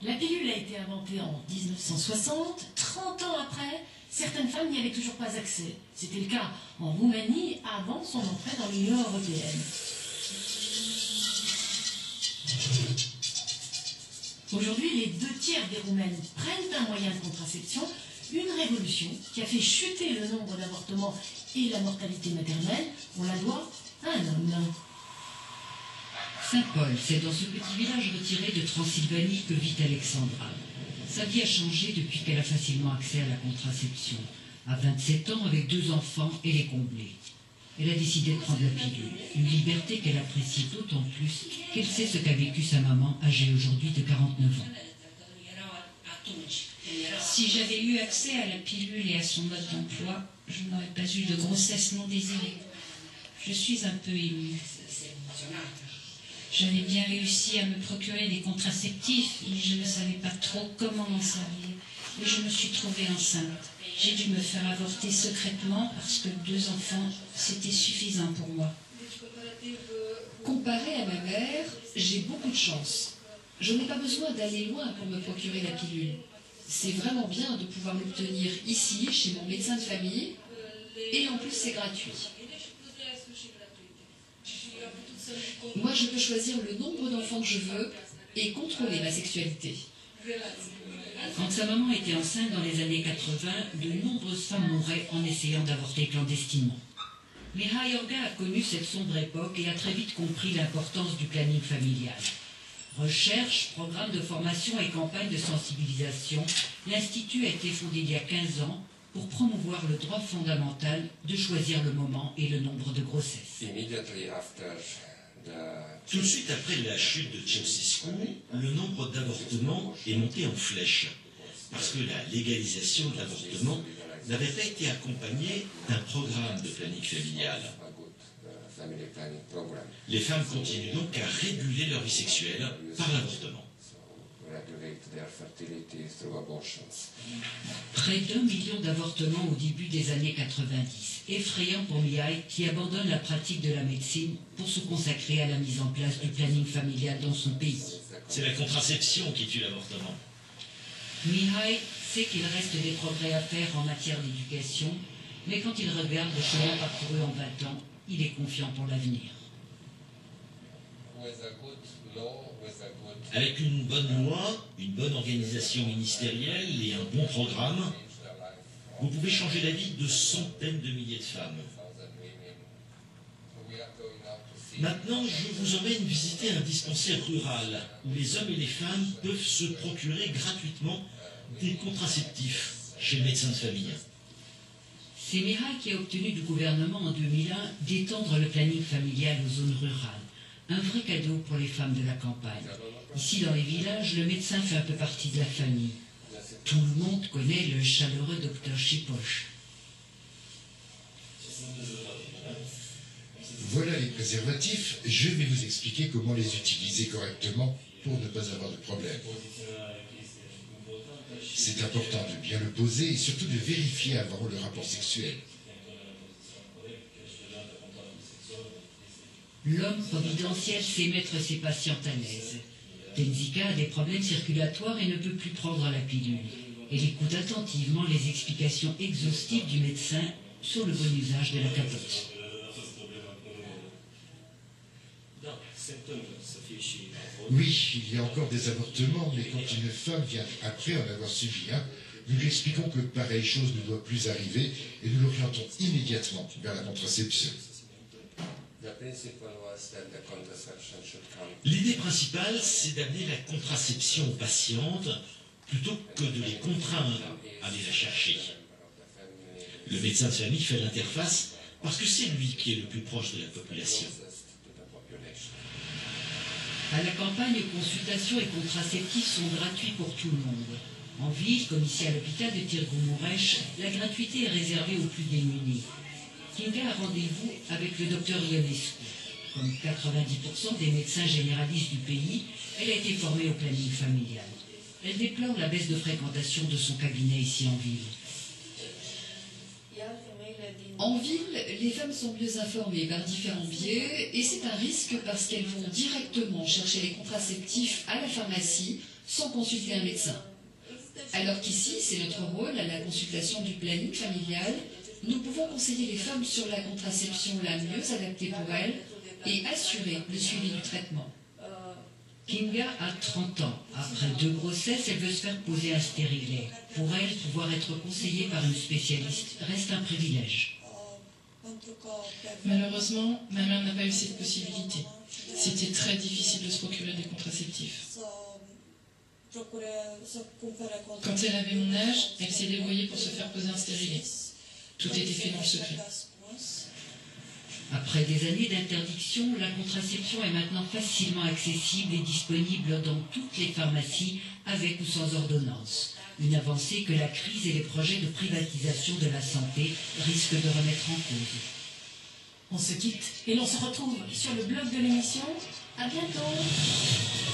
La pilule a été inventée en 1960. 30 ans après, certaines femmes n'y avaient toujours pas accès. C'était le cas en Roumanie avant son entrée dans l'Union européenne. Aujourd'hui, les 2/3 des Roumaines prennent un moyen de contraception, une révolution qui a fait chuter le nombre d'avortements et la mortalité maternelle. On la doit à un homme. Saint-Paul, c'est dans ce petit village retiré de Transylvanie que vit Alexandra. Sa vie a changé depuis qu'elle a facilement accès à la contraception. À 27 ans, avec 2 enfants, elle est comblée. Elle a décidé de prendre la pilule, une liberté qu'elle apprécie d'autant plus qu'elle sait ce qu'a vécu sa maman, âgée aujourd'hui de 49 ans. Si j'avais eu accès à la pilule et à son mode d'emploi, je n'aurais pas eu de grossesse non désirée. Je suis un peu émue. J'avais bien réussi à me procurer des contraceptifs, mais je ne savais pas trop comment m'en servir. Et je me suis trouvée enceinte. J'ai dû me faire avorter secrètement parce que 2 enfants, c'était suffisant pour moi. Comparé à ma mère, j'ai beaucoup de chance. Je n'ai pas besoin d'aller loin pour me procurer la pilule. C'est vraiment bien de pouvoir l'obtenir ici, chez mon médecin de famille, et en plus c'est gratuit. Moi, je peux choisir le nombre d'enfants que je veux et contrôler ma sexualité. Quand sa maman était enceinte dans les années 80, de nombreuses femmes mouraient en essayant d'avorter clandestinement. Mihai Iorga a connu cette sombre époque et a très vite compris l'importance du planning familial. Recherche, programme de formation et campagne de sensibilisation, l'Institut a été fondé il y a 15 ans pour promouvoir le droit fondamental de choisir le moment et le nombre de grossesses. Tout de suite après la chute de Ceausescu, le nombre d'avortements est monté en flèche, parce que la légalisation de l'avortement n'avait pas été accompagnée d'un programme de planning familial. Les femmes continuent donc à réguler leur vie sexuelle par l'avortement. Près d'1 million d'avortements au début des années 90, effrayant pour Mihai qui abandonne la pratique de la médecine pour se consacrer à la mise en place du planning familial dans son pays. C'est la contraception qui tue l'avortement. Mihai sait qu'il reste des progrès à faire en matière d'éducation, mais quand il regarde le chemin parcouru en 20 ans, il est confiant pour l'avenir. Avec une bonne loi, une bonne organisation ministérielle et un bon programme, vous pouvez changer la vie de centaines de milliers de femmes. Maintenant, je vous emmène visiter un dispensaire rural où les hommes et les femmes peuvent se procurer gratuitement des contraceptifs chez le médecin de famille. C'est Mihai qui a obtenu du gouvernement en 2001 d'étendre le planning familial aux zones rurales. Un vrai cadeau pour les femmes de la campagne. Ici, dans les villages, le médecin fait un peu partie de la famille. Tout le monde connaît le chaleureux docteur Chipoche. Voilà les préservatifs. Je vais vous expliquer comment les utiliser correctement pour ne pas avoir de problème. C'est important de bien le poser et surtout de vérifier avant le rapport sexuel. L'homme providentiel sait mettre ses patientes à l'aise. Tenzika a des problèmes circulatoires et ne peut plus prendre la pilule. Elle écoute attentivement les explications exhaustives du médecin sur le bon usage de la capote. Oui, il y a encore des avortements, mais quand une femme vient après en avoir subi un, nous lui expliquons que pareille chose ne doit plus arriver et nous l'orientons immédiatement vers la contraception. L'idée principale, c'est d'amener la contraception aux patientes plutôt que de les contraindre à aller la chercher. Le médecin de famille fait l'interface parce que c'est lui qui est le plus proche de la population. À la campagne, consultations et contraceptifs sont gratuits pour tout le monde. En ville, comme ici à l'hôpital de Târgu-Mureș, la gratuité est réservée aux plus démunis. Kinga a rendez-vous avec le docteur Ionescu. Comme 90% des médecins généralistes du pays, elle a été formée au planning familial. Elle déplore la baisse de fréquentation de son cabinet ici en ville. En ville, les femmes sont mieux informées par différents biais et c'est un risque parce qu'elles vont directement chercher les contraceptifs à la pharmacie sans consulter un médecin. Alors qu'ici, c'est notre rôle, à la consultation du planning familial, nous pouvons conseiller les femmes sur la contraception la mieux adaptée pour elles et assurer le suivi du traitement. Kinga a 30 ans. Après 2 grossesses, elle veut se faire poser un stérilet. Pour elle, pouvoir être conseillée par une spécialiste reste un privilège. Malheureusement, ma mère n'a pas eu cette possibilité. C'était très difficile de se procurer des contraceptifs. Quand elle avait mon âge, elle s'est débrouillée pour se faire poser un stérilet. Tout était fait dans le secret. Après des années d'interdiction, la contraception est maintenant facilement accessible et disponible dans toutes les pharmacies, avec ou sans ordonnance. Une avancée que la crise et les projets de privatisation de la santé risquent de remettre en cause. On se quitte et l'on se retrouve sur le blog de l'émission. À bientôt.